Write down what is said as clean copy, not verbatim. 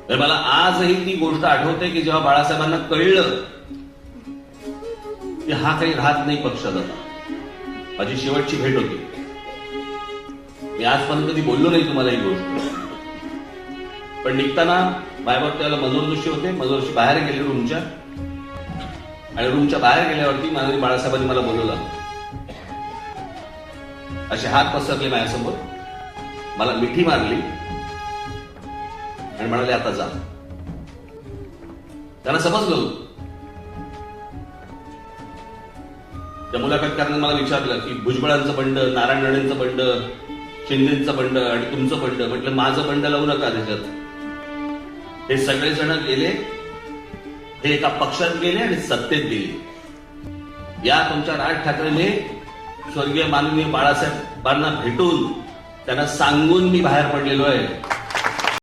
तर मला आजही ती गोष्ट आठवते की जेव्हा बाळासाहेबांना कळलं की हा काही राहत नाही पक्षात आता, माझी शेवटची भेट होती. मी आजपर्यंत कधी बोललो नाही तुम्हाला ही गोष्ट, पण निघताना बायबा त्याला मनोहर जोशी होते. मनोहर जोशी बाहेर गेले रूमच्या, आणि रूमच्या बाहेर गेल्यावरती माननीय बाळासाहेबांनी मला बोलवलं. असे हात पसरले माझ्यासमोर, मला मिठी मारली आणि म्हणाले आता जा. त्यांना समजलं. त्या मुलाखतकाराने मला विचारलं की भुजबळांचं बंड, नारायण राणेंचं बंड, शिंदेचं बंड आणि तुमचं बंड. म्हटलं माझं बंड लावू नका त्याच्यात. हे सगळेजण गेले, हे एका पक्षात गेले आणि सत्तेत गेले. या तुमच्या राज ठाकरेने स्वर्गीय माननीय बाळासाहेबांना भेटून त्यांना सांगून मी बाहेर पडलेलो आहे.